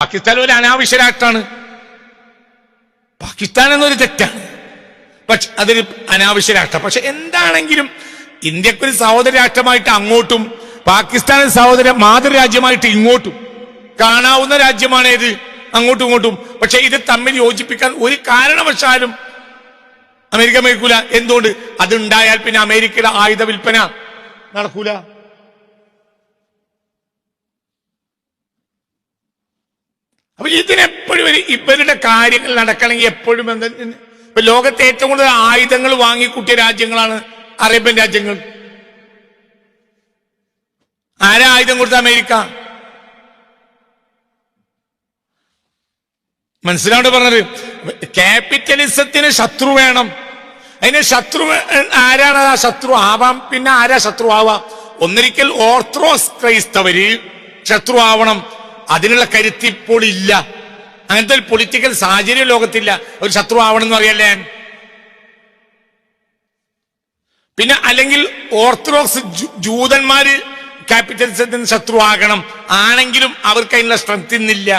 പാകിസ്ഥാൻ ഒരു അനാവശ്യ രാഷ്ട്രമാണ്. പാകിസ്ഥാൻ എന്നൊരു തെറ്റാണ്, പക്ഷെ അതൊരു അനാവശ്യ രാഷ്ട്രം. പക്ഷെ എന്താണെങ്കിലും ഇന്ത്യക്കൊരു സഹോദര രാഷ്ട്രമായിട്ട് അങ്ങോട്ടും പാകിസ്ഥാൻ സഹോദര മാതൃരാജ്യമായിട്ട് ഇങ്ങോട്ടും കാണാവുന്ന രാജ്യമാണ് ഏത്, അങ്ങോട്ടും ഇങ്ങോട്ടും. പക്ഷെ ഇത് തമ്മിൽ യോജിപ്പിക്കാൻ ഒരു കാരണവശാലും അമേരിക്ക മേൽക്കൂല. എന്തുകൊണ്ട്? അതുണ്ടായാൽ പിന്നെ അമേരിക്കയുടെ ആയുധ വിൽപ്പന നടക്കൂല. അപ്പൊ ഇതിനെപ്പോഴും ഇവരുടെ കാര്യങ്ങൾ നടക്കണമെങ്കിൽ എപ്പോഴും ഇപ്പൊ ലോകത്തെ ഏറ്റവും കൂടുതൽ ആയുധങ്ങൾ വാങ്ങിക്കൂട്ടിയ രാജ്യങ്ങളാണ് അറേബ്യൻ രാജ്യങ്ങൾ. ആരാ ആയുധം കൊടുത്ത? അമേരിക്ക. മനസ്സിലാണ്ട് പറഞ്ഞത്, ക്യാപിറ്റലിസത്തിന് ശത്രു വേണം. അതിന് ശത്രു ആരാണ്? ആ ശത്രു ആവാം. പിന്നെ ആരാ ശത്രു ആവാം? ഒന്നിരിക്കൽ ഓർത്തഡോക്സ് ക്രൈസ്തവര് ശത്രു ആവണം. അതിനുള്ള കരുത്ത് ഇപ്പോൾ ഇല്ല. അങ്ങനത്തെ ഒരു പൊളിറ്റിക്കൽ സാഹചര്യം ലോകത്തില്ല ഒരു ശത്രു ആവണം എന്ന് പറയല്ലേ. പിന്നെ അല്ലെങ്കിൽ ഓർത്തഡോക്സ് ജൂതന്മാര് ക്യാപിറ്റലിസത്തിന് ശത്രു ആകണം. ആണെങ്കിലും അവർക്ക് അതിനുള്ള സ്ട്രെങ്ത് ഇന്നില്ല.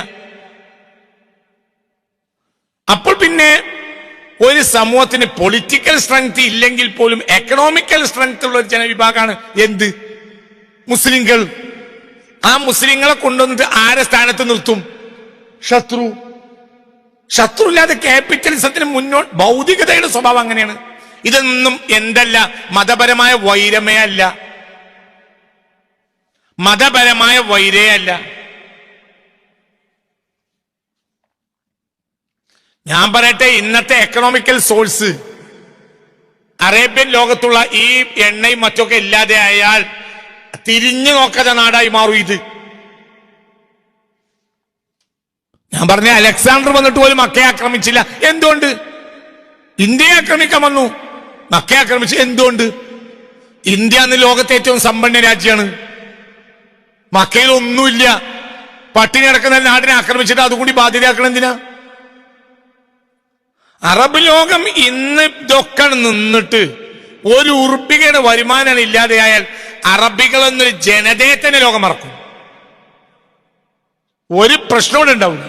അപ്പോൾ പിന്നെ ഒരു സമൂഹത്തിന് പൊളിറ്റിക്കൽ സ്ട്രെങ്ത് ഇല്ലെങ്കിൽ പോലും എക്കണോമിക്കൽ സ്ട്രെങ്ത് ഉള്ള ഒരു ജനവിഭാഗമാണ് എന്ത്? മുസ്ലിങ്ങൾ. ആ മുസ്ലിങ്ങളെ കൊണ്ടുവന്നിട്ട് ആരെ സ്ഥാനത്ത് നിർത്തും? ശത്രു. ശത്രു ഇല്ലാതെ ക്യാപിറ്റലിസത്തിന് മുന്നോട്ട്, ഭൗതികതയുടെ സ്വഭാവം അങ്ങനെയാണ്. ഇതൊന്നും എന്തല്ല, മതപരമായ വൈരമേ അല്ല, മതപരമായ വൈരേ അല്ല. ഞാൻ പറയട്ടെ, ഇന്നത്തെ എക്കണോമിക്കൽ സോഴ്സ് അറേബ്യൻ ലോകത്തുള്ള ഈ എണ്ണയും മറ്റൊക്കെ ഇല്ലാതെ ആയാൽ തിരിഞ്ഞു നോക്കാത്ത നാടായി മാറും ഇത്. ഞാൻ പറഞ്ഞ അലക്സാണ്ടർ വന്നിട്ട് പോലും മക്കയെ ആക്രമിച്ചില്ല. എന്തുകൊണ്ട്? ഇന്ത്യയെ ആക്രമിക്കാൻ വന്നു, മക്കയെ ആക്രമിച്ചു. എന്തുകൊണ്ട്? ഇന്ത്യ എന്ന ലോകത്തെ ഏറ്റവും സമ്പന്ന രാജ്യമാണ്. മക്കയിൽ ഒന്നുമില്ല. പട്ടിണി കിടക്കുന്ന നാടിനെ ആക്രമിച്ചിട്ട് അതുകൂടി ബാധ്യതയാക്കണം എന്തിനാ? അറബ് ലോകം ഇന്ന് ഇതൊക്കെ നിന്നിട്ട് ഒരു ഉറുപ്പികയുടെ വരുമാനം ഇല്ലാതെയായാൽ അറബികൾ എന്നൊരു ജനതയെ തന്നെ ലോകം മറക്കും. ഒരു പ്രശ്നവും ഉണ്ടാവില്ല.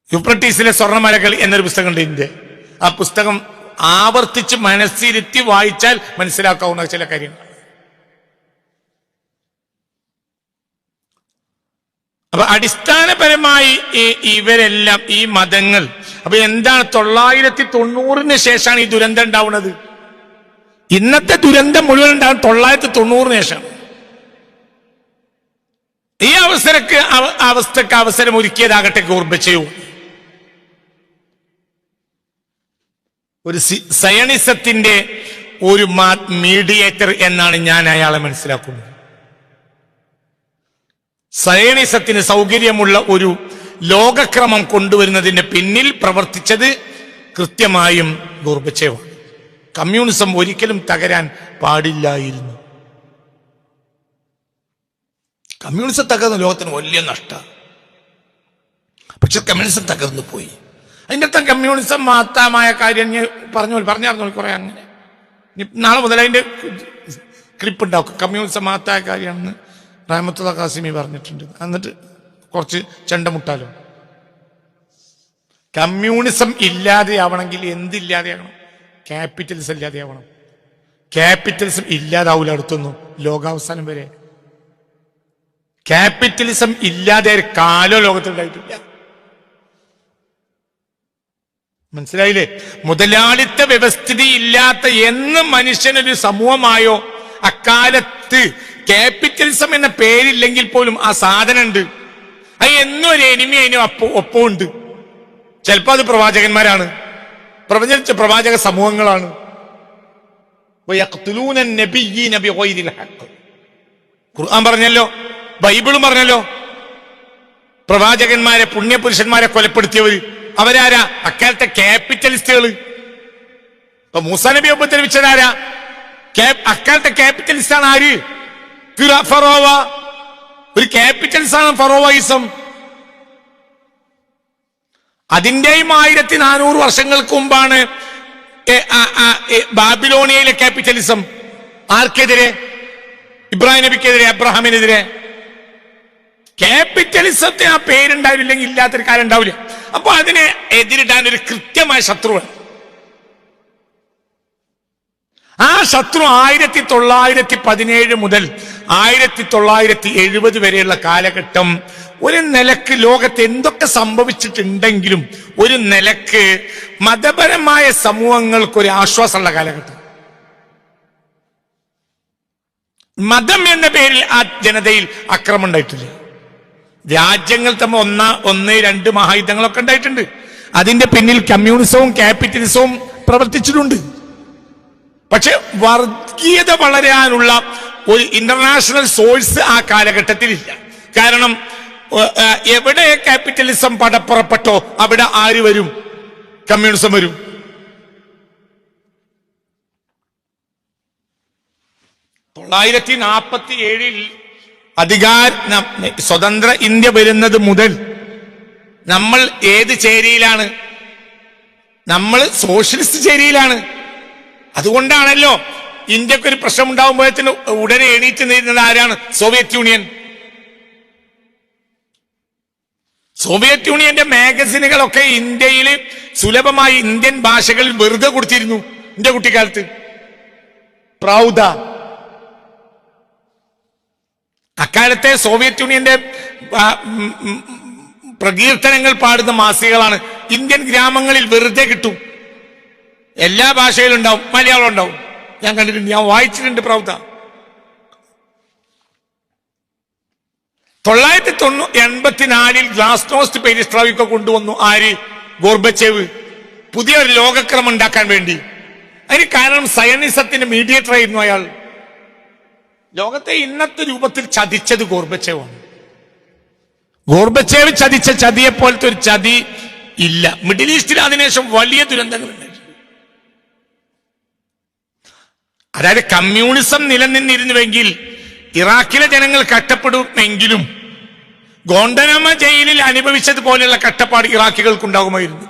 യൂഫ്രട്ടീസിലെ സ്വർണ്ണമലകൾ എന്നൊരു പുസ്തകമുണ്ട് ഇന്ത്യ. ആ പുസ്തകം ആവർത്തിച്ച് മനസ്സിരുത്തി വായിച്ചാൽ മനസ്സിലാക്കാവുന്ന ചില കാര്യങ്ങൾ. അപ്പൊ അടിസ്ഥാനപരമായി ഇവരെല്ലാം ഈ മതങ്ങൾ, അപ്പൊ എന്താണ് 990 ശേഷമാണ് ഈ ദുരന്തം ഉണ്ടാവുന്നത്. ഇന്നത്തെ ദുരന്തം മുഴുവൻ ഉണ്ടാകും 990 ശേഷമാണ്. ഈ അവസ്ഥക്ക് അവസരം ഒരുക്കിയതാകട്ടെ ഗോർബച്ചേവ്. ഒരു സയണിസത്തിന്റെ ഒരു മീഡിയേറ്റർ എന്നാണ് ഞാൻ അയാളെ മനസ്സിലാക്കുന്നത്. സയണിസത്തിന് സൗകര്യമുള്ള ഒരു ലോകക്രമം കൊണ്ടുവരുന്നതിന് പിന്നിൽ പ്രവർത്തിച്ചത് കൃത്യമായും ഗോർബച്ചേവാണ്. കമ്മ്യൂണിസം ഒരിക്കലും തകരാൻ പാടില്ലായിരുന്നു. കമ്മ്യൂണിസം തകർന്ന ലോകത്തിന് വലിയ നഷ്ടമാണ്. പക്ഷെ കമ്മ്യൂണിസം തകർന്നു പോയി. അതിൻ്റെ അർത്ഥം കമ്മ്യൂണിസം മഹത്തമായ കാര്യം പറഞ്ഞായിരുന്നു കുറെ. അങ്ങനെ നാളെ മുതൽ അതിന്റെ ക്ലിപ്പ് ഉണ്ടാക്കും. കമ്മ്യൂണിസം മഹത്തായ കാര്യമാണെന്ന് റഹ്മത്തുള്ള ഖാസിമി പറഞ്ഞിട്ടുണ്ട്. എന്നിട്ട് കുറച്ച് ചെണ്ടമുട്ടാലോ. കമ്മ്യൂണിസം ഇല്ലാതെയാവണമെങ്കിൽ എന്തില്ലാതെയാവണം? ക്യാപിറ്റലിസം ഇല്ലാതെയാവണം. ക്യാപിറ്റലിസം ഇല്ലാതാവൂല അടുത്തൊന്നും ലോകാവസാനം വരെ. ക്യാപിറ്റലിസം ഇല്ലാതെ ഒരു കാലോ ലോകത്തുണ്ടായിട്ടില്ല. മനസ്സിലായില്ലേ? മുതലാളിത്ത വ്യവസ്ഥിതി ഇല്ലാത്ത എന്ന് മനുഷ്യനൊരു സമൂഹമായോ അക്കാലത്ത് ക്യാപിറ്റലിസം എന്ന പേരില്ലെങ്കിൽ പോലും ആ സാധനം ഉണ്ട്. അത് എന്നും ഒരു എനിമി അതിന് ഒപ്പമുണ്ട്. ചിലപ്പോ അത് പ്രവാചകന്മാരാണ്, പ്രവചിച്ച പ്രവാചക സമൂഹങ്ങളാണ്. ഖുർആൻ പറഞ്ഞല്ലോ, ബൈബിളും പറഞ്ഞല്ലോ, പ്രവാചകന്മാരെ പുണ്യപുരുഷന്മാരെ കൊലപ്പെടുത്തിയവര് അവരാരാ? അക്കാലത്തെ ക്യാപിറ്റലിസ്റ്റുകൾ. ഇപ്പൊ മൂസാ നബിയെ ഉപദ്രവിച്ചതാരാ? അക്കാലത്തെ ക്യാപിറ്റലിസ്റ്റ് ആണ്. ആര്? ഫറോവ. ഒരു ക്യാപിറ്റലിസ്റ്റ് ആണ് ഫറോവയിസം. അതിന്റെയും 1400 വർഷങ്ങൾക്ക് മുമ്പാണ് ബാബിലോണിയയിലെ ക്യാപിറ്റലിസം. ആർക്കെതിരെ? ഇബ്രാഹിം നബിക്കെതിരെ, അബ്രഹാമിനെതിരെ. ക്യാപിറ്റലിസത്തിന് ആ പേരുണ്ടാവില്ലെങ്കിൽ ഇല്ലാത്തൊരു കാര്യം ഉണ്ടാവില്ല. അപ്പൊ അതിനെ എതിരിടാൻ ഒരു കൃത്യമായ ശത്രുവാണ്. ആ ശത്രു 1917 മുതൽ 1970 വരെയുള്ള കാലഘട്ടം ഒരു നിലക്ക് ലോകത്ത് എന്തൊക്കെ സംഭവിച്ചിട്ടുണ്ടെങ്കിലും ഒരു നിലക്ക് മതപരമായ സമൂഹങ്ങൾക്കൊരു ആശ്വാസമുള്ള കാലഘട്ടം. മതം എന്ന പേരിൽ ആ ജനതയിൽ അക്രമം ഉണ്ടായിട്ടില്ല. രാജ്യങ്ങൾ തമ്മിൽ ഒന്ന് രണ്ട് മഹായുദ്ധങ്ങളൊക്കെ ഉണ്ടായിട്ടുണ്ട്. അതിന്റെ പിന്നിൽ കമ്മ്യൂണിസവും ക്യാപിറ്റലിസവും പ്രവർത്തിച്ചിട്ടുണ്ട്. പക്ഷെ വർഗീയത വളരാനുള്ള ഒരു ഇന്റർനാഷണൽ സോഴ്സ് ആ കാലഘട്ടത്തിലില്ല. കാരണം എവിടെ ക്യാപിറ്റലിസം പടപ്പുറപ്പെട്ടോ അവിടെ ആര് വരും? കമ്മ്യൂണിസം വരും. സ്വതന്ത്ര ഇന്ത്യ വരുന്നത് മുതൽ നമ്മൾ ഏത് ചേരിയിലാണ്? നമ്മൾ സോഷ്യലിസ്റ്റ് ചേരിയിലാണ്. അതുകൊണ്ടാണല്ലോ ഇന്ത്യക്ക് ഒരു പ്രശ്നം ഉണ്ടാകുമ്പോഴത്തേന് ഉടനെ എണീറ്റ് നിന്നത് ആരാണ്? Soviet union. സോവിയറ്റ് യൂണിയന്റെ മാഗസിനുകളൊക്കെ ഇന്ത്യയിൽ സുലഭമായി ഇന്ത്യൻ ഭാഷകളിൽ വെറുതെ കൊടുത്തിരുന്നു. എന്റെ കുട്ടിക്കാലത്ത് പ്രൗഢ. അക്കാലത്തെ സോവിയറ്റ് യൂണിയന്റെ പ്രകീർത്തനങ്ങൾ പാടുന്ന മാസികകളാണ്. ഇന്ത്യൻ ഗ്രാമങ്ങളിൽ വെറുതെ കിട്ടും. എല്ലാ ഭാഷയിലും ഉണ്ടാവും. മലയാളം ഉണ്ടാവും. ഞാൻ കണ്ടിട്ടുണ്ട്, ഞാൻ വായിച്ചിട്ടുണ്ട് പ്രൗഢ. 1984 ഗ്ലാസ്നോസ്റ്റ് പെരിസ്ട്രോയിക്ക കൊണ്ടുവന്നു. ആര്? ഗോർബച്ചേവ്. പുതിയൊരു ലോകക്രമം ഉണ്ടാക്കാൻ വേണ്ടി. അതിന് കാരണം സയനിസത്തിന്റെ മീഡിയേറ്റർ ആയിരുന്നു അയാൾ. ലോകത്തെ ഇന്നത്തെ രൂപത്തിൽ ചതിച്ചത് ഗോർബച്ചേവാണ്. ഗോർബച്ചേവ് ചതിച്ച ചതിയെ പോലത്തെ ഒരു ചതി ഇല്ല. മിഡിൽ ഈസ്റ്റിൽ അതിനുശേഷം വലിയ ദുരന്തങ്ങൾ ഉണ്ടായിട്ടുണ്ട്. അതായത് കമ്മ്യൂണിസം നിലനിന്നിരുന്നുവെങ്കിൽ ഇറാഖിലെ ജനങ്ങൾ കഷ്ടപ്പെടുമെങ്കിലും ഗോണ്ടനാമ ജയിലിൽ അനുഭവിച്ചതുപോലെയുള്ള കഷ്ടപ്പാട് ഇറാഖികൾക്കുണ്ടാകുമായിരുന്നു.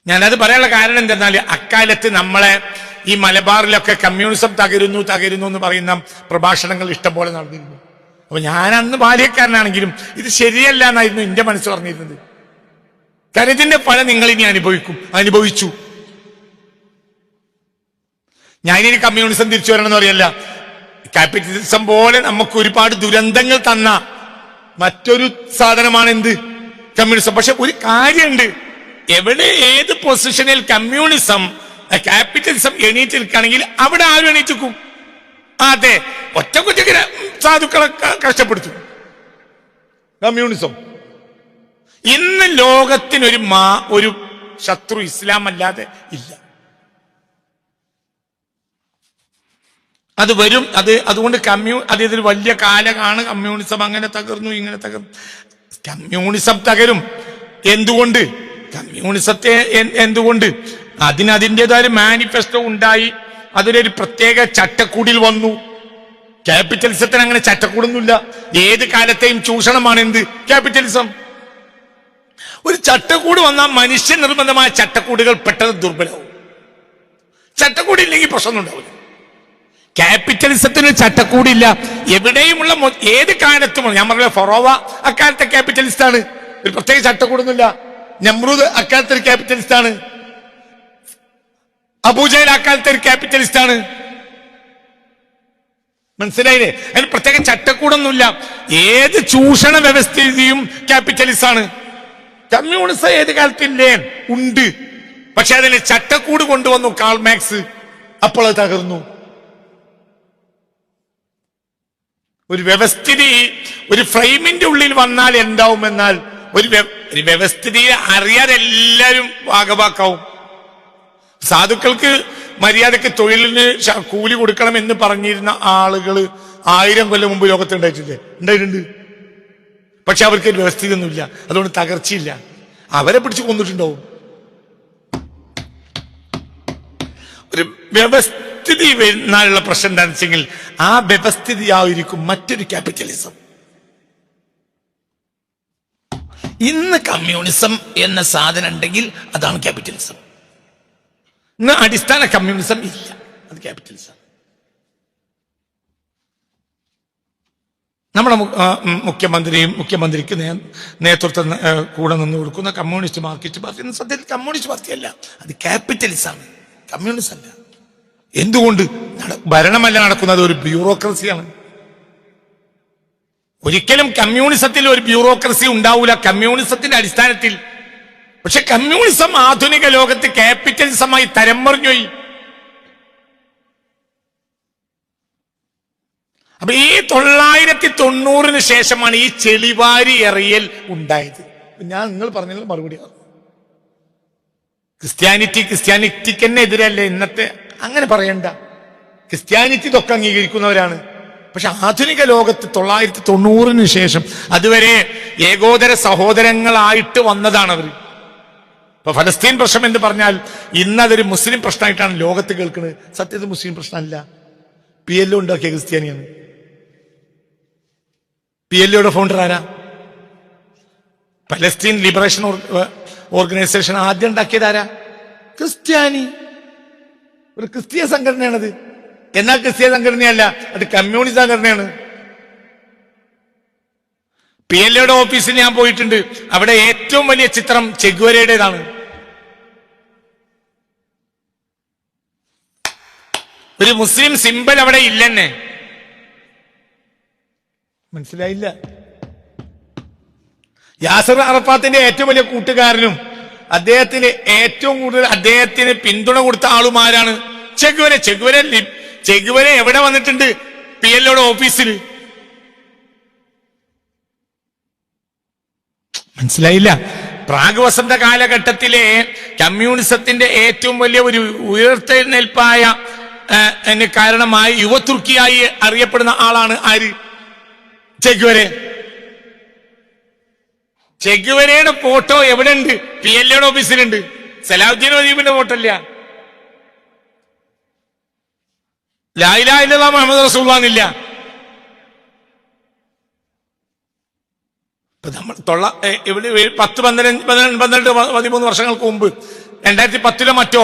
ഞാനത് പറയാനുള്ള കാരണം എന്തെന്നാൽ അക്കാലത്ത് നമ്മളെ ഈ മലബാറിലൊക്കെ കമ്മ്യൂണിസം തകരുന്നു എന്ന് പറയുന്ന പ്രഭാഷണങ്ങൾ ഇഷ്ടംപോലെ നടന്നിരുന്നു. അപ്പൊ ഞാൻ അന്ന് ബാല്യക്കാരനാണെങ്കിലും ഇത് ശരിയല്ല എന്നായിരുന്നു എന്റെ മനസ്സ് പറഞ്ഞിരുന്നത്. കാരണം ഇതിന്റെ ഫലം നിങ്ങൾ ഇനി അനുഭവിച്ചു. ഞാനിനി കമ്മ്യൂണിസം തിരിച്ചു വരണമെന്ന് പറയല്ല. ക്യാപിറ്റലിസം പോലെ നമുക്ക് ഒരുപാട് ദുരന്തങ്ങൾ തന്ന മറ്റൊരു സാധനമാണ് എന്ത്? കമ്മ്യൂണിസം. പക്ഷെ ഒരു കാര്യമുണ്ട്, എവിടെ ഏത് പൊസിഷനിൽ ക്യാപിറ്റലിസം എണീറ്റ് നിൽക്കുകയാണെങ്കിൽ അവിടെ ആരും എണീറ്റിക്കും. അതെ, ഒറ്റ സാധുക്കളെ കഷ്ടപ്പെടുത്തും കമ്മ്യൂണിസം. ഇന്ന് ലോകത്തിനൊരു ശത്രു ഇസ്ലാം അല്ലാതെ ഇല്ല. അത് വരും. അതുകൊണ്ട് ഇതിൽ വലിയ കാലമാണ് കമ്മ്യൂണിസം. അങ്ങനെ തകർന്നു, ഇങ്ങനെ തകർന്നു. കമ്മ്യൂണിസം തകരും. എന്തുകൊണ്ട്? കമ്മ്യൂണിസത്തെ എന്തുകൊണ്ട്? അതിൻ്റെതായ മാനിഫെസ്റ്റോ ഉണ്ടായി. അതിലൊരു പ്രത്യേക ചട്ടക്കൂടിൽ വന്നു. ക്യാപിറ്റലിസത്തിന് അങ്ങനെ ചട്ടക്കൂടൊന്നുമില്ല. ഏത് കാലത്തെയും ചൂഷണമാണ് എന്ത്? ക്യാപിറ്റലിസം. ഒരു ചട്ടക്കൂട് വന്നാൽ മനുഷ്യ നിർബന്ധമായ ചട്ടക്കൂടുകൾ പെട്ടെന്ന് ദുർബലമാവും. ചട്ടക്കൂടില്ലെങ്കിൽ പ്രശ്നമൊന്നും ഉണ്ടാവില്ല. ക്യാപിറ്റലിസത്തിന് ചട്ടക്കൂടില്ല. എവിടെയുമുള്ള ഏത് കാലത്തും. ഞാൻ പറഞ്ഞ ഫറോവ അക്കാലത്തെ ക്യാപിറ്റലിസ്റ്റ് ആണ്. ഒരു പ്രത്യേക ചട്ടക്കൂടൊന്നുമില്ല. നമ്രൂദ് അക്കാലത്തെ ഒരു ക്യാപിറ്റലിസ്റ്റ് ആണ്. അബൂജഹൽ അക്കാലത്തെ ഒരു ക്യാപിറ്റലിസ്റ്റ് ആണ്. മനസ്സിലായില്ലേ? അതിന് പ്രത്യേക ചട്ടക്കൂടൊന്നുമില്ല. ഏത് ചൂഷണ വ്യവസ്ഥയും ക്യാപിറ്റലിസ്റ്റ് ആണ്. കമ്മ്യൂണിസം ഏത് കാലത്തില്ലേ? ഉണ്ട്. പക്ഷെ അതിന് ചട്ടക്കൂട് കൊണ്ടുവന്നു കാൾ മാർക്സ്. അപ്പോൾ അത് തകർന്നു. ഒരു വ്യവസ്ഥിതി ഒരു ഫ്രെയിമിന്റെ ഉള്ളിൽ വന്നാൽ എന്താവുമെന്നാൽ ഒരു വ്യവസ്ഥിതിയെ അറിയാതെ എല്ലാവരും ഭാഗഭാക്കാവും. സാധുക്കൾക്ക് മര്യാദക്ക് തൊഴിലിന് കൂലി കൊടുക്കണം എന്ന് പറഞ്ഞിരുന്ന ആളുകൾ 1000 കൊല്ലം മുമ്പ് ലോകത്ത് ഉണ്ടായിട്ടുണ്ട്. പക്ഷെ അവർക്ക് ഒരു വ്യവസ്ഥിതി ഒന്നുമില്ല. അതുകൊണ്ട് തകർച്ചയില്ല. അവരെ പിടിച്ച് കൊന്നിട്ടുണ്ടാവും. ഒരു വ്യവസ്ഥിതി വരുന്നാലുള്ള പ്രശ്നം എന്താണെന്ന് വെച്ചെങ്കിൽ ആ വ്യവസ്ഥിതിയായിരിക്കും മറ്റൊരു ക്യാപിറ്റലിസം. ഇന്ന് കമ്മ്യൂണിസം എന്ന സാധനം ഉണ്ടെങ്കിൽ അതാണ് ക്യാപിറ്റലിസം. ഇന്ന് അടിസ്ഥാന കമ്മ്യൂണിസം ഇല്ല, അത് ക്യാപിറ്റലിസം. നമ്മുടെ മുഖ്യമന്ത്രിക്ക് നേതൃത്വം കൂടെ നിന്ന് കൊടുക്കുന്ന കമ്മ്യൂണിസ്റ്റ് മാർക്സിസ്റ്റ് പാർട്ടി എന്ന സത്യത്തിൽ കമ്മ്യൂണിസ്റ്റ് പാർട്ടിയല്ല, അത് ക്യാപിറ്റലിസമാണ്, കമ്മ്യൂണിസ്റ്റ് അല്ല. എന്തുകൊണ്ട്? ഭരണമല്ല നടക്കുന്നത്, ഒരു ബ്യൂറോക്രസിയാണ്. ഒരിക്കലും കമ്മ്യൂണിസത്തിൽ ഒരു ബ്യൂറോക്രസി ഉണ്ടാവൂല കമ്മ്യൂണിസത്തിന്റെ അടിസ്ഥാനത്തിൽ. പക്ഷെ കമ്മ്യൂണിസം ആധുനിക ലോകത്ത് ക്യാപിറ്റലിസമായി തരംമറിഞ്ഞുപോയി. അപ്പൊ ഈ 990 ശേഷമാണ് ഈ ചെളിവാരി എറിയൽ ഉണ്ടായത്. ഞാൻ നിങ്ങൾ പറഞ്ഞതിന് മറുപടിയാണ്. ക്രിസ്ത്യാനിറ്റിക്ക് തന്നെ എതിരല്ലേ ഇന്നത്തെ? അങ്ങനെ പറയണ്ട, ക്രിസ്ത്യാനിറ്റി ഇതൊക്കെ അംഗീകരിക്കുന്നവരാണ്. പക്ഷെ ആധുനിക ലോകത്ത് 990 ശേഷം അതുവരെ ഏകോദര സഹോദരങ്ങളായിട്ട് വന്നതാണ് അവർ. ഇപ്പൊ ഫലസ്തീൻ പ്രശ്നം എന്ന് പറഞ്ഞാൽ ഇന്നതൊരു മുസ്ലിം പ്രശ്നമായിട്ടാണ് ലോകത്ത് കേൾക്കുന്നത്. സത്യത്തിൽ മുസ്ലിം പ്രശ്നമല്ല, PLO ഉണ്ടാക്കിയ ക്രിസ്ത്യാനിയാണ്. PLOയുടെ ഫൗണ്ടർ ആരാ? പലസ്തീൻ ലിബറേഷൻ ഓർഗനൈസേഷൻ ആദ്യം ഉണ്ടാക്കിയത് ആരാ? ക്രിസ്ത്യാനി, ഒരു ക്രിസ്തീയ സംഘടനയാണത്. എന്നാൽ ക്രിസ്തീയ സംഘടനയല്ല, അത് കമ്മ്യൂണിസ്റ്റ് സംഘടനയാണ്. PLOയുടെ ഓഫീസിൽ ഞാൻ പോയിട്ടുണ്ട്. അവിടെ ഏറ്റവും വലിയ ചിത്രം ചെഗുവേരയുടേതാണ്. ഒരു മുസ്ലിം സിമ്പൽ അവിടെ ഇല്ലെന്നെ. മനസ്സിലായില്ല? യാസർ അറഫാത്തിന്റെ ഏറ്റവും വലിയ കൂട്ടുകാരനും അദ്ദേഹത്തിന് ഏറ്റവും കൂടുതൽ അദ്ദേഹത്തിന് പിന്തുണ കൊടുത്ത ആളുമാരാണ് ചെഗുവേര എവിടെ വന്നിട്ടുണ്ട്? PLOയുടെ ഓഫീസിൽ. മനസ്സിലായില്ല? പ്രാഗ് വസന്ത കാലഘട്ടത്തിലെ കമ്മ്യൂണിസത്തിന്റെ ഏറ്റവും വലിയ ഒരു ഉയർത്തെഴുന്നേൽപ്പായ കാരണമായി യുവതുർക്കിയായി അറിയപ്പെടുന്ന ആളാണ് ആര്? ചെഗുവേരയുടെ ഫോട്ടോ എവിടെ ഉണ്ട്? PLOയുടെ ഓഫീസിലുണ്ട്. സലാഹുദ്ദീൻ അയ്യൂബിന്റെ ഫോട്ടോ ഇല്ല. ലാ ഇലാഹ ഇല്ലല്ലാഹ് മുഹമ്മദ് റസൂലുള്ളാഹ് എന്നില്ല. ഇപ്പൊ നമ്മൾ ഇവിടെ 10, 12, 13 വർഷങ്ങൾക്ക് മുമ്പ് 2010 മറ്റോ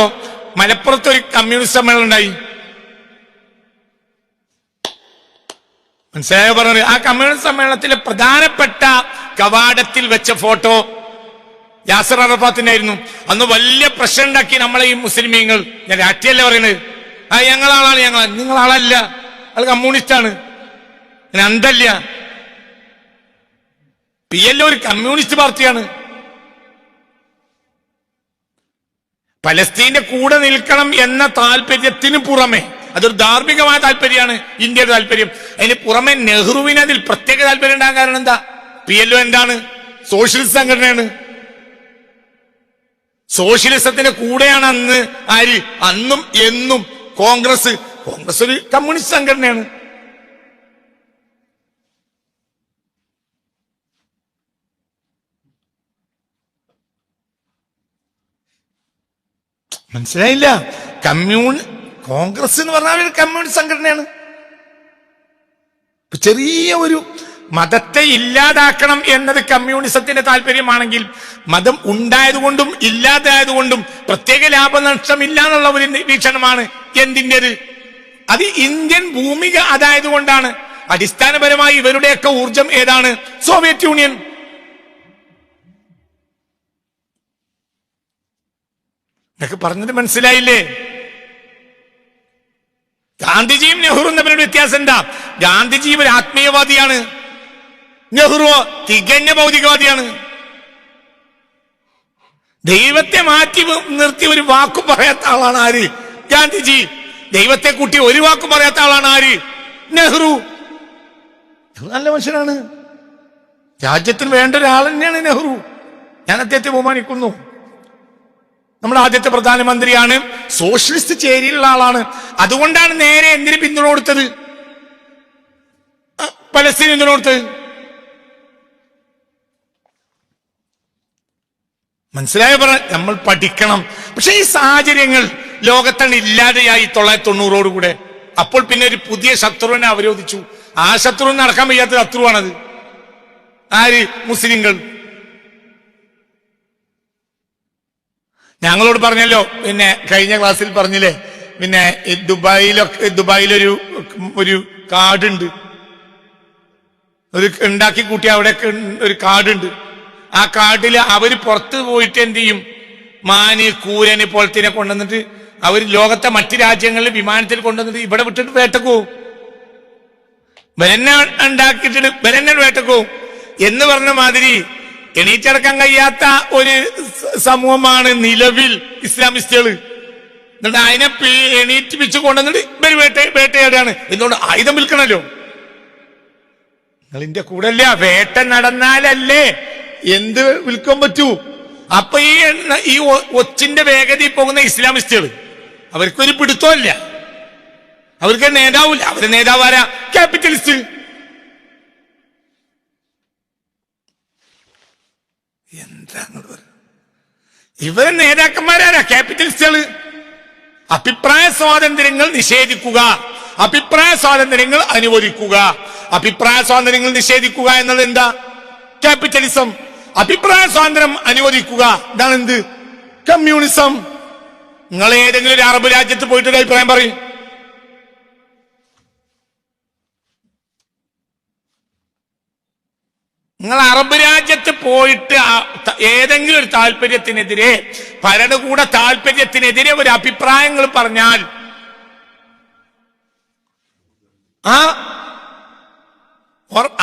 മലപ്പുറത്ത് ഒരു കമ്മ്യൂണിസ്റ്റ് സമ്മേളനം ഉണ്ടായി. മനസ്സിലായോ പറഞ്ഞത്? ആ കമ്മ്യൂണിസ്റ്റ് സമ്മേളനത്തിലെ പ്രധാനപ്പെട്ട കവാടത്തിൽ വെച്ച ഫോട്ടോ യാസർ അറഫാത്തിന്റെ ആയിരുന്നു. അന്ന് വലിയ പ്രശ്നം ഉണ്ടാക്കി നമ്മളെ ഈ മുസ്ലിമീങ്ങൾ. ഞാൻ രാഷ്ട്രീയല്ല പറയുന്നത്, ഞങ്ങളാളാണ്. നിങ്ങളാളല്ല, അത് കമ്മ്യൂണിസ്റ്റാണ്, അന്തല്ല. PLO ഒരു കമ്മ്യൂണിസ്റ്റ് പാർട്ടിയാണ്. പലസ്തീന്റെ കൂടെ നിൽക്കണം എന്ന താല്പര്യത്തിന് പുറമെ, അതൊരു ധാർമ്മികമായ താല്പര്യമാണ്, ഇന്ത്യയുടെ താല്പര്യം. അതിന് പുറമെ നെഹ്റുവിന് അതിൽ പ്രത്യേക താല്പര്യം ഉണ്ടാകാൻ കാരണം എന്താ? PLO എന്താണ്? സോഷ്യലിസ്റ്റ് സംഘടനയാണ്. സോഷ്യലിസത്തിന്റെ കൂടെയാണ് അന്ന് ആര്? അന്നും എന്നും കോൺഗ്രസ് ഒരു കമ്മ്യൂണിസ്റ്റ് സംഘടനയാണ്. മനസ്സിലായില്ല? കോൺഗ്രസ് എന്ന് പറഞ്ഞാൽ ഒരു കമ്മ്യൂണിസ്റ്റ് സംഘടനയാണ്. ചെറിയ ഒരു മതത്തെ ഇല്ലാതാക്കണം എന്നത് കമ്മ്യൂണിസത്തിന്റെ താല്പര്യമാണെങ്കിൽ, മതം ഉണ്ടായതുകൊണ്ടും ഇല്ലാതായതുകൊണ്ടും പ്രത്യേക ലാഭനഷ്ടമില്ല എന്നുള്ള ഒരു വീക്ഷണമാണ് എന്തിൻ്റെത്? അത് ഇന്ത്യൻ ഭൂമിക അതായതുകൊണ്ടാണ്. അടിസ്ഥാനപരമായി ഇവരുടെയൊക്കെ ഊർജം ഏതാണ്? Soviet union. എന്നൊക്കെ പറഞ്ഞത് മനസ്സിലായില്ലേ? ഗാന്ധിജിയും നെഹ്റുവും തമ്മിലുള്ള വ്യത്യാസം എന്താ? ഗാന്ധിജി ഒരു ആത്മീയവാദിയാണ്, നെഹ്റു തികഞ്ഞ ഭൗതികവാദിയാണ്. ദൈവത്തെ മാറ്റി നിർത്തി ഒരു വാക്കും പറയാത്ത ആളാണ് ആര്? ഗാന്ധിജി. ദൈവത്തെ കൂട്ടി ഒരു വാക്കും പറയാത്ത ആളാണ് ആര്? നെഹ്റു. നല്ല മനുഷ്യനാണ്, രാജ്യത്തിന് വേണ്ട ഒരാൾ തന്നെയാണ് നെഹ്റു. ഞാൻ അദ്ദേഹത്തെ ബഹുമാനിക്കുന്നു. നമ്മുടെ ആദ്യത്തെ പ്രധാനമന്ത്രിയാണ്, സോഷ്യലിസ്റ്റ് ചേരിയിലുള്ള ആളാണ്. അതുകൊണ്ടാണ് നേരെ എന്തിന് പിന്തുണ കൊടുത്തത്? പലസ്തീൻ പിന്തുണ കൊടുത്തത്. മനസ്സിലായോ? നമ്മൾ പഠിക്കണം. പക്ഷെ ഈ സാഹചര്യങ്ങൾ ലോകത്താണ് ഇല്ലാതെയായി 990 അപ്പോൾ പിന്നെ ഒരു പുതിയ ശത്രുവിനെ അവരോധിച്ചു. ആ ശത്രുവിന് നടക്കാൻ വയ്യാത്ത ശത്രുവാണത്. ആര്? മുസ്ലിങ്ങൾ. ഞങ്ങളോട് പറഞ്ഞല്ലോ, പിന്നെ കഴിഞ്ഞ ക്ലാസ്സിൽ പറഞ്ഞില്ലേ, പിന്നെ ദുബായിലൊരു കാടുണ്ട്. ഒരു ഉണ്ടാക്കി കൂട്ടി അവിടെ ഒരു കാടുണ്ട്. ആ കാട്ടിൽ അവര് പുറത്ത് പോയിട്ട് എന്ത് ചെയ്യും? മാന്, കൂരന്, പോലത്തിനെ കൊണ്ടുവന്നിട്ട് അവർ ലോകത്തെ മറ്റു രാജ്യങ്ങളിൽ വിമാനത്തിൽ കൊണ്ടുവന്നിട്ട് ഇവിടെ വിട്ടിട്ട് വേട്ടക്ക് പോവും. ബലന്നെ ഉണ്ടാക്കിയിട്ട് ബലന്നെ വേട്ടക്ക് പോവും എന്ന് പറഞ്ഞ മാതിരി എണീച്ചടക്കാൻ കഴിയാത്ത ഒരു സമൂഹമാണ് നിലവിൽ ഇസ്ലാമിസ്റ്റുകൾ. എന്നിട്ട് അതിനെ എണീറ്റിപ്പിച്ച് കൊണ്ടുവന്നിട്ട് ഇവര് വേട്ടയാടാണ്. എന്തുകൊണ്ട്? ആയുധം വിൽക്കണല്ലോ. നിങ്ങളിന്റെ കൂടെ അല്ല, വേട്ട നടന്നാലല്ലേ എന്ത് വിൽക്കാൻ പറ്റൂ. അപ്പൊ ഈ ഒച്ചിന്റെ വേഗതയിൽ പോകുന്ന ഇസ്ലാമിസ്റ്റുകൾ അവർക്കൊരു പിടുത്തമില്ല, അവർക്ക് നേതാവില്ല. അവരുടെ നേതാവ് ആരാ? ക്യാപിറ്റലിസ്റ്റ്. എന്താ ഇവരെ നേതാക്കന്മാരാരാ? ക്യാപിറ്റലിസ്റ്റുകള്. അഭിപ്രായ സ്വാതന്ത്ര്യങ്ങൾ നിഷേധിക്കുക, അഭിപ്രായ സ്വാതന്ത്ര്യങ്ങൾ അനുവദിക്കുക. അഭിപ്രായ സ്വാതന്ത്ര്യങ്ങൾ നിഷേധിക്കുക എന്നത് എന്താ? ക്യാപിറ്റലിസം. അഭിപ്രായ സ്വാതന്ത്ര്യം അനുവദിക്കുക ഇതാണ് എന്ത്? കമ്മ്യൂണിസം. നിങ്ങൾ ഏതെങ്കിലും ഒരു അറബ് രാജ്യത്ത് പോയിട്ടൊരു അഭിപ്രായം പറയും. നിങ്ങൾ അറബ് രാജ്യത്ത് പോയിട്ട് ഏതെങ്കിലും ഒരു താല്പര്യത്തിനെതിരെ, ഭരണകൂട താല്പര്യത്തിനെതിരെ ഒരു അഭിപ്രായങ്ങൾ പറഞ്ഞാൽ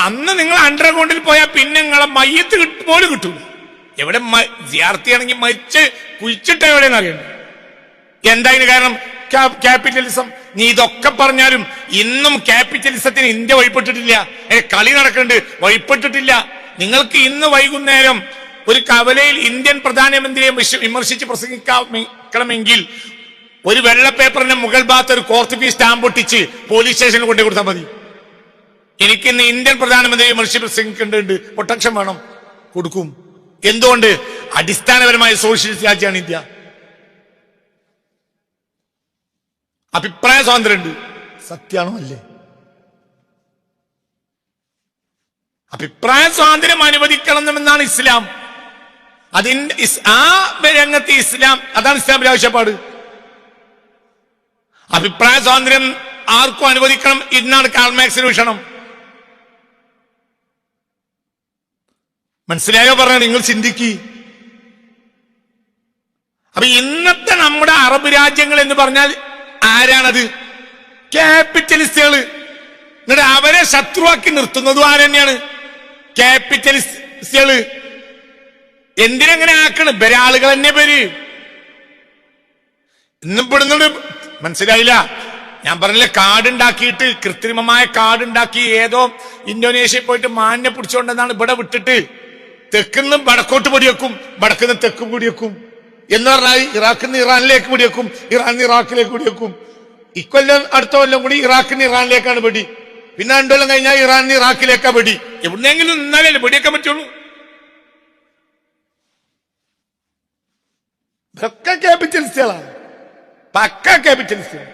അന്ന് നിങ്ങൾ അണ്ടർഗ്രൗണ്ടിൽ പോയാൽ പിന്നെ നിങ്ങളെ മയ്യത്ത് പോലും കിട്ടൂല. എവിടെ സിയാർത്തിയാണെങ്കിൽ മരിച്ച് കുഴിച്ചിട്ട് എവിടെയെന്ന് അറിയണ്ട. എന്താ ഇതിന് കാരണം? ക്യാപിറ്റലിസം. നീ ഇതൊക്കെ പറഞ്ഞാലും ഇന്നും ക്യാപിറ്റലിസത്തിന് ഇന്ത്യ വഴിപ്പെട്ടിട്ടില്ല. കളി നടക്കുന്നുണ്ട്, വഴിപ്പെട്ടിട്ടില്ല. നിങ്ങൾക്ക് ഇന്ന് വൈകുന്നേരം ഒരു കവലയിൽ ഇന്ത്യൻ പ്രധാനമന്ത്രിയെ വിമർശിച്ച് പ്രസംഗിക്കണമെങ്കിൽ ഒരു വെള്ള പേപ്പറിന്റെ മുകൾ ഭാഗത്ത് ഒരു കോർട്ട് ഫീസ് സ്റ്റാമ്പ് ഒട്ടിച്ച് പോലീസ് സ്റ്റേഷനിൽ കൊണ്ടു കൊടുത്താൽ മതി. എനിക്കിന്ന് ഇന്ത്യൻ പ്രധാനമന്ത്രിയെ വിമർശിച്ച് പ്രസംഗിക്കേണ്ടതുണ്ട്, പ്രൊട്ടക്ഷൻ വേണം, കൊടുക്കും. എന്തുകൊണ്ട്? അടിസ്ഥാനപരമായ സോഷ്യലിസ്റ്റ് രാജ്യമാണ് ഇന്ത്യ. അഭിപ്രായ സ്വാതന്ത്ര്യമുണ്ട്. സത്യമാണോ അല്ലേ? അഭിപ്രായ സ്വാതന്ത്ര്യം അനുവദിക്കണം എന്നാണ് ഇസ്ലാം. അതിന്റെ ആ രംഗത്ത് ഇസ്ലാം, അതാണ് ഇസ്ലാമിന്റെ ആവശ്യപ്പാട്. അഭിപ്രായ സ്വാതന്ത്ര്യം ആർക്കും അനുവദിക്കണം എന്നാണ് കാൾ മാർക്സിന്റെ വീക്ഷണം. മനസ്സിലായോ പറഞ്ഞത്? നിങ്ങൾ ചിന്തിക്ക്. അപ്പൊ ഇന്നത്തെ നമ്മുടെ അറബ് രാജ്യങ്ങൾ എന്ന് പറഞ്ഞാൽ ആരാണത്? ക്യാപിറ്റലിസ്റ്റുകൾ. എന്നിട്ട് അവരെ ശത്രുവാക്കി നിർത്തുന്നതും ആരെന്നെയാണ്? ക്യാപിറ്റലിസ്റ്റുകൾ. എന്തിനെങ്ങനെ ആക്കണം? ആളുകൾ തന്നെ പേര് ഇന്നും പെടുന്നുണ്ട്. മനസ്സിലായില്ല? ഞാൻ പറഞ്ഞില്ല, കാടുണ്ടാക്കിയിട്ട്, കൃത്രിമമായ കാടുണ്ടാക്കി ഏതോ ഇന്തോനേഷ്യയിൽ പോയിട്ട് മാനിനെ പിടിച്ചുകൊണ്ടെന്നാണ് ഇവിടെ വിട്ടിട്ട് തെക്കുന്ന് വടക്കോട്ട് പൊടിവെക്കും, വടക്കുന്ന് തെക്ക് പൊടിവെക്കും എന്ന് പറഞ്ഞാൽ ഇറാഖിൽ നിന്ന് ഇറാനിലേക്ക് പൊടിവെക്കും, ഇറാനിൽ നിന്ന് ഇറാഖിലേക്ക് പൊടിവെക്കും. ഇക്കൊല്ലം അടുത്ത കൊല്ലം കൂടി ഇറാഖിൽ നിന്ന് ഇറാനിലേക്കാണ് വെടി. പിന്നെ 2 കൊല്ലം കഴിഞ്ഞാൽ ഇറാനിൽ നിന്ന് ഇറാഖിലേക്കാ വെടി. എവിടുന്നെങ്കിലും നിന്നാലല്ലേ വെടിയേക്കാൻ പറ്റുള്ളൂ. ഇതൊക്കെ ക്യാപിറ്റലിസ്റ്റുകളാണ്, പക്ക ക്യാപിറ്റലിസ്റ്റുകൾ.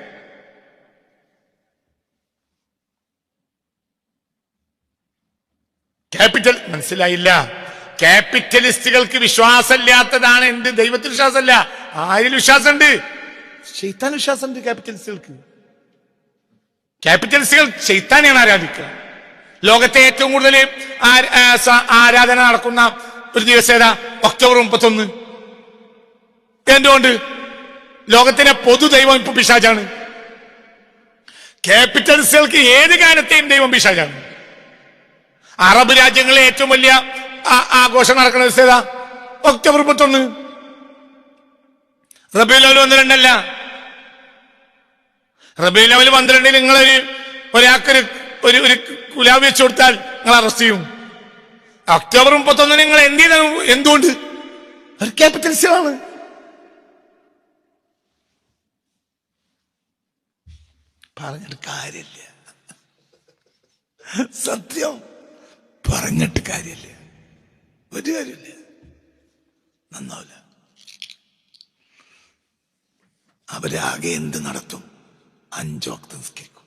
ക്യാപിറ്റൽ മനസ്സിലായില്ല? ക്യാപിറ്റലിസ്റ്റുകൾക്ക് വിശ്വാസമില്ലാത്തതാണ് എന്ത്? ദൈവത്തിൽ വിശ്വാസമല്ല. ആരിൽ വിശ്വാസമുണ്ട്? ശൈത്താൻ വിശ്വാസമുണ്ട് ക്യാപിറ്റലിസ്റ്റുകൾക്ക്. ക്യാപിറ്റലിസ്റ്റുകൾ ശൈത്താനെയാണ് ആരാധിക്കുക. ലോകത്തെ ഏറ്റവും കൂടുതൽ ആരാധന നടക്കുന്ന ഒരു ദിവസം ഏതാ? ഒക്ടോബർ 31. എന്തുകൊണ്ട്? ലോകത്തിലെ പൊതു ദൈവം ഇപ്പൊ പിശാചാണ്. ക്യാപിറ്റലിസ്റ്റുകൾക്ക് ഏത് കാലത്തെയും ദൈവം പിശാചാണ്. അറബ് രാജ്യങ്ങളിലെ ഏറ്റവും വലിയ ആഘോഷം നടക്കുന്ന ദിവസം ഏതാ? ഒക്ടോബർ 31. റബീഉൽ അവ്വൽ 12 റബീഉൽ അവ്വൽ 12 നിങ്ങൾ ഒരാൾക്കൊരു ഒരു കുലാവ് വെച്ചു കൊടുത്താൽ നിങ്ങൾ അറസ്റ്റ് ചെയ്യും. ഒക്ടോബർ 31 നിങ്ങൾ എന്ത് ചെയ്ത? എന്തുകൊണ്ട്? ഒരു ക്യാപിറ്റലിസ്റ്റുകളാണ്. പറഞ്ഞിട്ട് കാര്യമില്ല, സത്യം പറഞ്ഞിട്ട് കാര്യമില്ല, ഒരു കാര്യമില്ല, നന്നാവില്ല. അവരാകെ എന്ത് നടത്തും? 5 വക്ത് നിസ്കരിക്കും,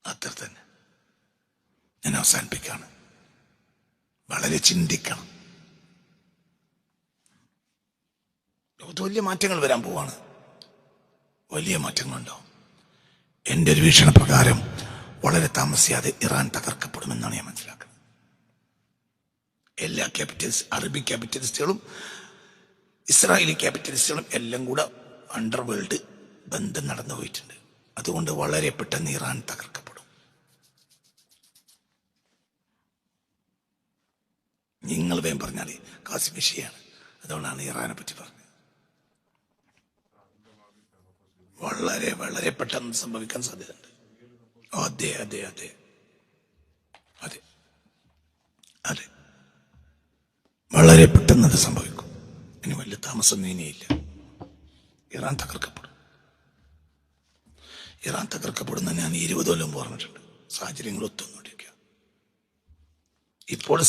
അത്ര തന്നെ. ഞാൻ അവസാനിപ്പിക്കാണ്. വളരെ ചിന്തിക്കണം. ലോകത്ത് വലിയ മാറ്റങ്ങൾ വരാൻ പോവാണ്, വലിയ മാറ്റങ്ങളുണ്ടാവും. എൻ്റെ ഒരു വീക്ഷണപ്രകാരം വളരെ താമസിയാതെ ഇറാൻ തകർക്കപ്പെടുമെന്നാണ് ഞാൻ മനസ്സിലാക്കുന്നത്. എല്ലാ അറബി ക്യാപിറ്റലിസ്റ്റുകളും ഇസ്രായേലി ക്യാപിറ്റലിസ്റ്റുകളും എല്ലാം കൂടെ അണ്ടർവേൾഡ് ബന്ധം നടന്നു പോയിട്ടുണ്ട്. അതുകൊണ്ട് വളരെ പെട്ടെന്ന് ഇറാൻ തകർക്കപ്പെടും. നിങ്ങൾ വേഗം പറഞ്ഞാൽ കാസിം വിഷയമാണ്, അതുകൊണ്ടാണ് ഇറാനെ പറ്റി പറഞ്ഞത്. വളരെ വളരെ പെട്ടെന്ന് സംഭവിക്കാൻ സാധ്യതയുണ്ട്. അതെ അതെ അതെ അതെ അതെ, വളരെ പെട്ടെന്ന് അത് സംഭവിക്കും. ഇനി വലിയ താമസം ഇനിയില്ല. ഇറാൻ തകർക്കപ്പെടും. ഇറാൻ തകർക്കപ്പെടുന്ന ഞാൻ 20 കൊല്ലം പറഞ്ഞിട്ടുണ്ട്. സാഹചര്യങ്ങൾ ഒത്തുകൊണ്ടിരിക്കുക. ഇപ്പോൾ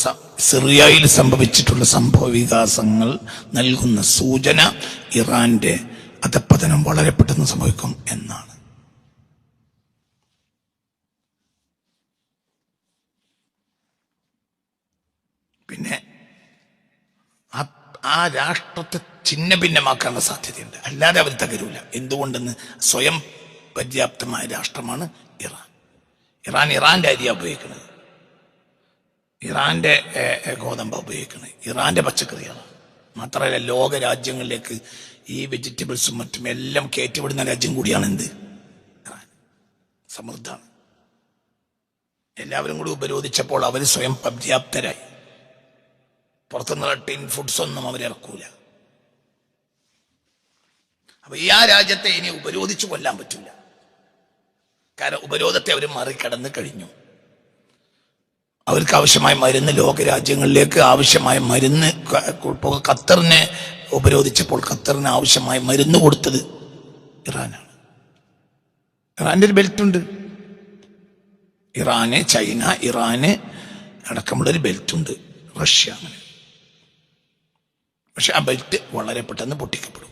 സിറിയയിൽ സംഭവിച്ചിട്ടുള്ള സംഭവ വികാസങ്ങൾ നൽകുന്ന സൂചന ഇറാന്റെ അധപ്പതനം വളരെ പെട്ടെന്ന് സംഭവിക്കും എന്നാണ്. പിന്നെ ആ രാഷ്ട്രത്തെ ഛിന്ന ഭിന്നമാക്കാനുള്ള സാധ്യതയുണ്ട്, അല്ലാതെ അവർ തകരൂല. എന്തുകൊണ്ടെന്ന് സ്വയം പര്യാപ്തമായ രാഷ്ട്രമാണ് ഇറാൻ. ഇറാന്റെ അരിയ ഉപയോഗിക്കുന്നത്, ഇറാന്റെ ഗോതമ്പ ഉപയോഗിക്കുന്നത്, ഇറാന്റെ പച്ചക്കറിയാണ്. മാത്രമല്ല ലോക രാജ്യങ്ങളിലേക്ക് ഈ വെജിറ്റബിൾസും മറ്റും എല്ലാം കയറ്റിവിടുന്ന രാജ്യം കൂടിയാണ് എന്ത്, ഇറാൻ. സമൃദ്ധമാണ്. എല്ലാവരും കൂടി ഉപരോധിച്ചപ്പോൾ അവർ സ്വയം പര്യാപ്തരായി. പുറത്തുനിന്നുള്ള ടിൻ ഫുഡ്സ് ഒന്നും അവരിറക്കൂല. അപ്പൊ ഈ രാജ്യത്തെ ഇനി ഉപരോധിച്ചു കൊല്ലാൻ പറ്റില്ല. കാരണം ഉപരോധത്തെ അവർ മറികടന്ന് കഴിഞ്ഞു. അവർക്ക് ആവശ്യമായ മരുന്ന് ലോകരാജ്യങ്ങളിലേക്ക് ആവശ്യമായ മരുന്ന്, ഖത്തറിനെ ഉപരോധിച്ചപ്പോൾ ഖത്തറിന് ആവശ്യമായ മരുന്ന് കൊടുത്തത് ഇറാനാണ്. ഇറാന്റെ ഒരു ബെൽറ്റ് ഉണ്ട്. ഇറാന്, ചൈന, ഇറാന് അടക്കമുള്ളൊരു ബെൽറ്റ് ഉണ്ട്. റഷ്യ അങ്ങനെ. പക്ഷെ ആ ബെൽറ്റ് വളരെ പെട്ടെന്ന് പൊട്ടിക്കപ്പെടും.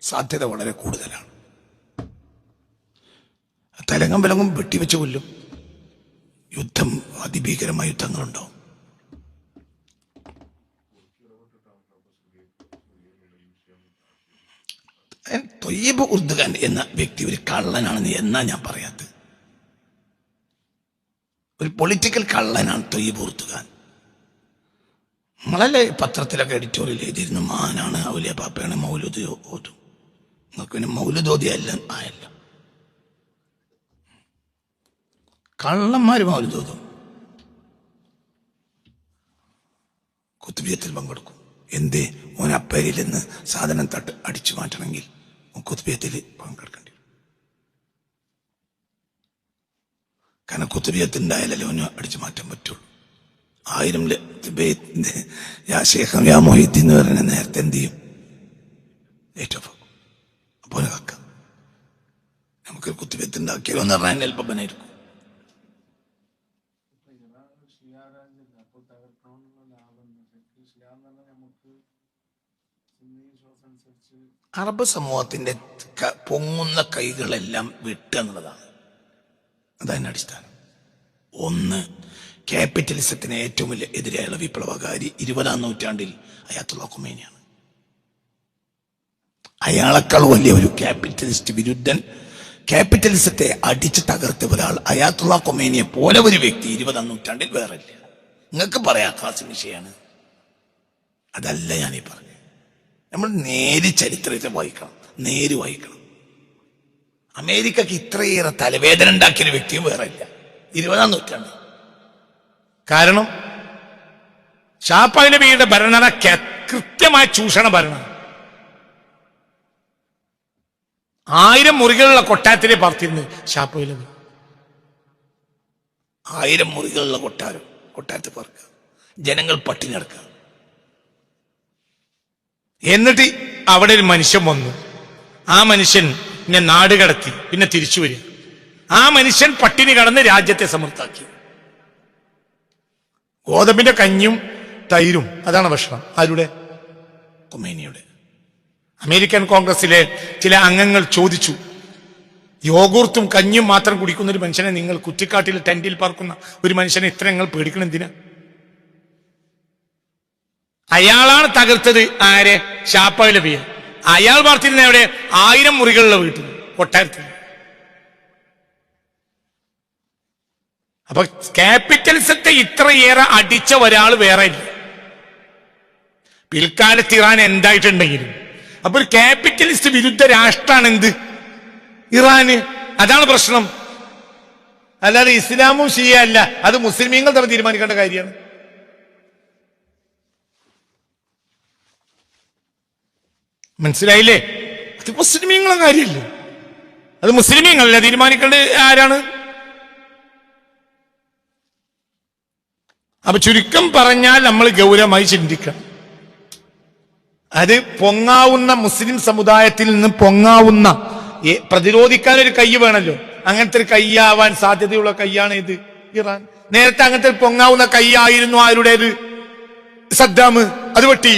സാധ്യത വളരെ കൂടുതലാണ്. തലങ്ങും വിലങ്ങും വെട്ടിവെച്ച് കൊല്ലും. യുദ്ധം, അതിഭീകരമായ യുദ്ധങ്ങളുണ്ടാവും. തൊയ്യബ് ഉർദുഖാൻ എന്ന വ്യക്തി ഒരു കള്ളനാണെന്ന് എന്നാ ഞാൻ പറയാത്തത്. ഒരു പൊളിറ്റിക്കൽ കള്ളനാണ് തൊയ്യബ് ഉർദുഖാൻ. നമ്മളല്ലേ പത്രത്തിലൊക്കെ എഡിറ്റോറിയൽ എഴുതിയിരുന്നു, മാനാണ്, ഔലിയ പാപ്പയാണ്, മൗലൂദ് ഓതും. നിങ്ങൾക്ക് പിന്നെ മൗലൂദ് ഓതിയല്ല ആയല്ല. കള്ളന്മാര് മൗലൂദ് ഓതും, കുത്തുബിയത്തിൽ പങ്കെടുക്കും. എന്തേ? ഓൻ അപ്പേരിൽ നിന്ന് സാധനം അടിച്ചു മാറ്റണമെങ്കിൽ കുത്തുബിയത്തിൽ പങ്കെടുക്കേണ്ടി വരും. കാരണം കുത്തുബിയത്തുണ്ടായാലല്ലേ ഓന് അടിച്ചു മാറ്റാൻ പറ്റുള്ളൂ. 1000 യാ ശേഖം യാ മൊഹീദ്ദീൻ എന്ന് പറയുന്ന നേരത്തെ എന്ത് ചെയ്യും? ഏറ്റവും അപ്പോൾ കാക്കാം. നമുക്ക് കുത്തുബിയത്തുണ്ടാക്കിയാലോ എന്ന് പറഞ്ഞാൽ എൽപ്പനായിരിക്കും. അറബ് സമൂഹത്തിന്റെ പൊങ്ങുന്ന കൈകളെല്ലാം വിട്ടുക എന്നുള്ളതാണ്. അതതിന്റെ അടിസ്ഥാനം. ഒന്ന്, ക്യാപിറ്റലിസത്തിന് ഏറ്റവും വലിയ എതിരായുള്ള വിപ്ലവകാരി 20ാം നൂറ്റാണ്ടിൽ അയാത്തുള്ള ഖൊമൈനിയാണ്. അയാളെക്കാൾ വലിയ ഒരു ക്യാപിറ്റലിസ്റ്റ് വിരുദ്ധൻ, ക്യാപിറ്റലിസത്തെ അടിച്ച് തകർത്ത ഒരാൾ അയാത്തുള്ള ഖൊമൈനിയെ പോലെ ഒരു വ്യക്തി 20ാം നൂറ്റാണ്ടിൽ വേറെ ഇല്ല. നിങ്ങൾക്ക് പറയാം കാസിം വിഷയമാണ്. അതല്ല ഞാനീ പറഞ്ഞു. നമ്മൾ നേര് ചരിത്രത്തെ വായിക്കണം, നേര് വായിക്കണം. അമേരിക്കക്ക് ഇത്രയേറെ തലവേദന ഉണ്ടാക്കിയൊരു വ്യക്തിയും വേറെ ഇല്ല 20ാം നൂറ്റാണ്ട്. കാരണം ഷാപ്പായി നബിയുടെ ഭരണ കൃത്യമായ ചൂഷണ ഭരണം. 1000 മുറികളുള്ള കൊട്ടാരത്തിലെ പാർത്തിരുന്നു ഷാപ്പായി നബി. 1000 മുറികളുള്ള കൊട്ടാരത്തിൽ പാർക്കുക, ജനങ്ങൾ പട്ടിണി നടക്കുക. എന്നിട്ട് അവിടെ ഒരു മനുഷ്യൻ വന്നു. ആ മനുഷ്യൻ പിന്നെ നാട് കടത്തി, പിന്നെ തിരിച്ചു വരിക. ആ മനുഷ്യൻ പട്ടിണി കടന്ന് രാജ്യത്തെ സമൃദ്ധാക്കി. ഗോതമ്പിന്റെ കഞ്ഞും തൈരും അതാണ് ഭക്ഷണം. ആരുടെ? ഖൊമൈനിയുടെ. അമേരിക്കൻ കോൺഗ്രസിലെ ചില അംഗങ്ങൾ ചോദിച്ചു, യോഗൂർത്തും കഞ്ഞും മാത്രം കുടിക്കുന്ന ഒരു മനുഷ്യനെ, നിങ്ങൾ കുറ്റിക്കാട്ടിൽ ടെന്റിൽ പാർക്കുന്ന ഒരു മനുഷ്യനെ ഇത്ര നിങ്ങൾ പേടിക്കണം എന്തിനാ? അയാളാണ് തകർത്തത്. ആരെ? ഷാപ്പായി നബിയെ. അയാൾ പാർത്തിരുന്ന എവിടെ? 1000 മുറികളുള്ള വീട്ടിൽ, കൊട്ടാരത്തിൽ. അപ്പൊ ക്യാപിറ്റലിസത്തെ ഇത്രയേറെ അടിച്ച ഒരാൾ വേറെ ഇല്ല പിൽക്കാലത്ത് ഇറാൻ എന്തായിട്ടുണ്ടെങ്കിലും. അപ്പൊ ഒരു ക്യാപിറ്റലിസ്റ്റ് വിരുദ്ധ രാഷ്ട്രമാണ് എന്ത് ഇറാന്. അതാണ് പ്രശ്നം. അല്ലാതെ ഇസ്ലാമും ഷിയ അല്ല, അത് മുസ്ലിമീങ്ങൾ തമ്മിൽ തീരുമാനിക്കേണ്ട കാര്യമാണ്. മനസ്സിലായില്ലേ? അത് മുസ്ലിമീങ്ങളെ കാര്യമില്ല, അത് മുസ്ലിമീങ്ങളല്ല തീരുമാനിക്കേണ്ടത്. ആരാണ്? അപ്പൊ ചുരുക്കം പറഞ്ഞാൽ നമ്മൾ ഗൗരവമായി ചിന്തിക്കണം. അത് പൊങ്ങാവുന്ന മുസ്ലിം സമുദായത്തിൽ നിന്ന് പൊങ്ങാവുന്ന പ്രതിരോധിക്കാൻ ഒരു കൈ വേണമല്ലോ. അങ്ങനത്തെ ഒരു കൈയാവാൻ സാധ്യതയുള്ള കൈയാണ് ഇത് ഇറാൻ. നേരത്തെ അങ്ങനത്തെ പൊങ്ങാവുന്ന കൈയായിരുന്നു ആരുടേത്? സദ്ദാം, അത് വെട്ടി.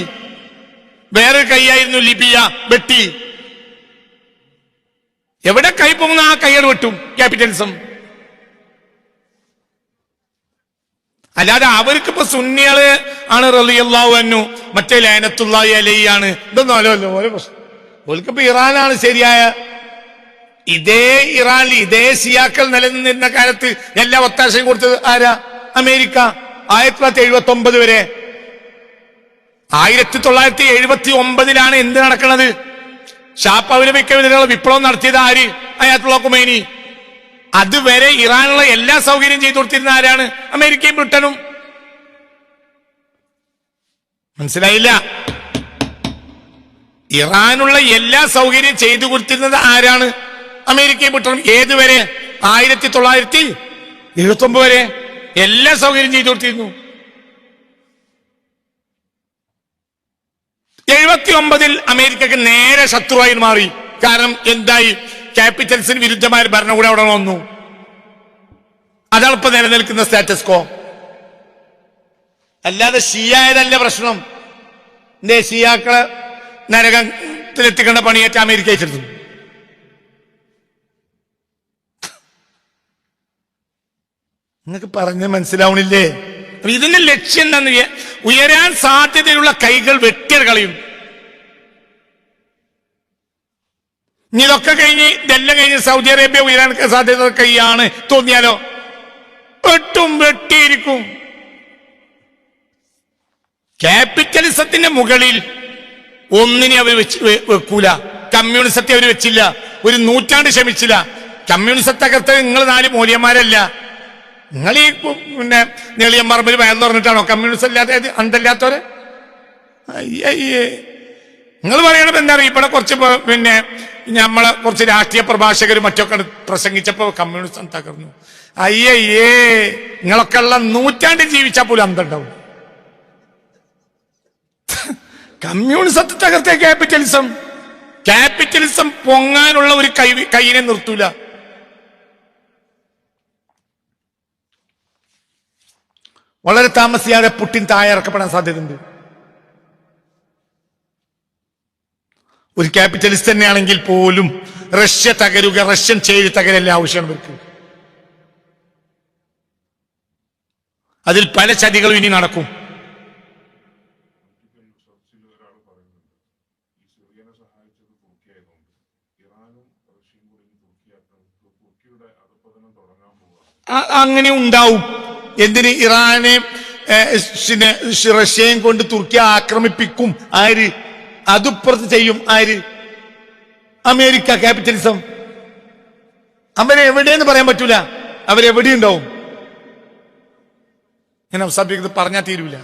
വേറൊരു കൈയായിരുന്നു ലിബിയ, വെട്ടി. എവിടെ കൈ പൊങ്ങുന്ന ആ കൈകൾ വെട്ടും ക്യാപിറ്റലിസം. അല്ലാതെ അവർക്കിപ്പോ സുന്നികള് ആണ് റളിയല്ലാഹു അൻഹു, മറ്റേ ലഅനത്തുല്ലാഹി അലൈഹി ആണ്, ഇതൊന്നും അല്ലല്ലോ ഓരോ പ്രശ്നം. ഓൽക്കിപ്പോ ഇറാനാണ് ശരിയായ. ഇതേ ഇറാനിൽ ഇതേ ഷിയാക്കൾ നിലനിന്നിരുന്ന കാലത്ത് എല്ലാ ഒത്താശയും കൊടുത്തത് ആരാ? അമേരിക്ക. 1979 വരെ. 1979 എന്ത് നടക്കുന്നത്? ഷാ പൗലവിക്കെതിരെയുള്ള വിപ്ലവം നടത്തിയത് ആര്? അയാത്തുള്ള ഖുമൈനി. അതുവരെ ഇറാനുള്ള എല്ലാ സൗകര്യം ചെയ്തു കൊടുത്തിരുന്ന ആരാണ്? അമേരിക്കയും ബ്രിട്ടനും. മനസ്സിലായില്ല? ഇറാനുള്ള എല്ലാ സൗകര്യം ചെയ്തു കൊടുത്തിരുന്നത് ആരാണ്? അമേരിക്കയും ബ്രിട്ടനും. ഏതുവരെ? 1979 വരെ എല്ലാ സൗകര്യം ചെയ്തു കൊടുത്തിരുന്നു. 79 അമേരിക്കക്ക് നേരെ ശത്രുവായി മാറി. കാരണം എന്തായി? ക്യാപിറ്റൽസിന് വിരുദ്ധമായ ഭരണകൂടം അവിടെ വന്നു. അതാണ് ഇപ്പൊ നിലനിൽക്കുന്ന സ്റ്റാറ്റസ് കോ. അല്ലാതെ ഷിയായതല്ല പ്രശ്നം. എന്തേ ഷിയാക്കളെ നരകത്തിലെത്തിക്കേണ്ട പണിയേറ്റ അമേരിക്ക ഏറ്റെടുത്തു. നിങ്ങൾക്ക് പറഞ്ഞ് മനസ്സിലാവണില്ലേ? ഇതിന്റെ ലക്ഷ്യം എന്താന്ന്? ഉയരാൻ സാധ്യതയുള്ള കൈകൾ വെട്ടിയ കളയും. ഇനി ഇതൊക്കെ കഴിഞ്ഞ് ഇതെല്ലാം കഴിഞ്ഞ് സൗദി അറേബ്യ ഉയരാൻ സാധ്യത കൈയാണ് തോന്നിയാലോ? വെട്ടിയിരിക്കും. ക്യാപിറ്റലിസത്തിന്റെ മുകളിൽ ഒന്നിനെ അവർ വെക്കൂല. കമ്മ്യൂണിസത്തെ അവർ വെച്ചില്ല. ഒരു നൂറ്റാണ്ട് ക്ഷമിച്ചില്ല. കമ്മ്യൂണിസത്തെ തകർത്ത് നിങ്ങൾ 4 മൂല്യന്മാരല്ല. നിങ്ങൾ ഈ പിന്നെ നെളിയന്മാർമ്പിൽ വയന്ന് പറഞ്ഞിട്ടാണോ കമ്മ്യൂണിസം ഇല്ലാത്ത അന്തല്ലാത്തവരെ? അയ്യേ, നിങ്ങൾ പറയണത് എന്താ അറിയാം? ഇവിടെ കുറച്ച് പിന്നെ നമ്മളെ കുറച്ച് രാഷ്ട്രീയ പ്രഭാഷകരും മറ്റൊക്കെ പ്രസംഗിച്ചപ്പോ കമ്മ്യൂണിസം തകർന്നു. അയ്യേ, നിങ്ങളൊക്കെ ഉള്ള നൂറ്റാണ്ടിൽ ജീവിച്ചാൽ പോലും അന്തണ്ടാവും. കമ്മ്യൂണിസത്തെ തകർത്ത ക്യാപിറ്റലിസം പൊങ്ങാനുള്ള ഒരു കൈനെ നിർത്തൂല. വളരെ താമസിയാതെ പുടിൻ താഴെയിറക്കപ്പെടാൻ സാധ്യതയുണ്ട്. ഒരു ക്യാപിറ്റലിസ്റ്റ് തന്നെയാണെങ്കിൽ പോലും റഷ്യ തകരുക, റഷ്യൻ ചേരി തകരല്ല ആവശ്യമാണ് ഇവർക്ക്. അതിൽ പല ചതികളും ഇനി നടക്കും. അങ്ങനെ ഉണ്ടാവും. എന്തിന്? ഇറാനെ റഷ്യയും കൊണ്ട് തുർക്കി ആക്രമിപ്പിക്കും. ആര്? അതുപ്പുറത്ത് ചെയ്യും. ആര്? അമേരിക്ക. ക്യാപിറ്റലിസം അവരെവിടെയെന്ന് പറയാൻ പറ്റൂല. അവരെവിടെയുണ്ടാവും. ഞാൻ അവസാനിപ്പിക്കുന്നത് പറഞ്ഞാൽ തീരൂല.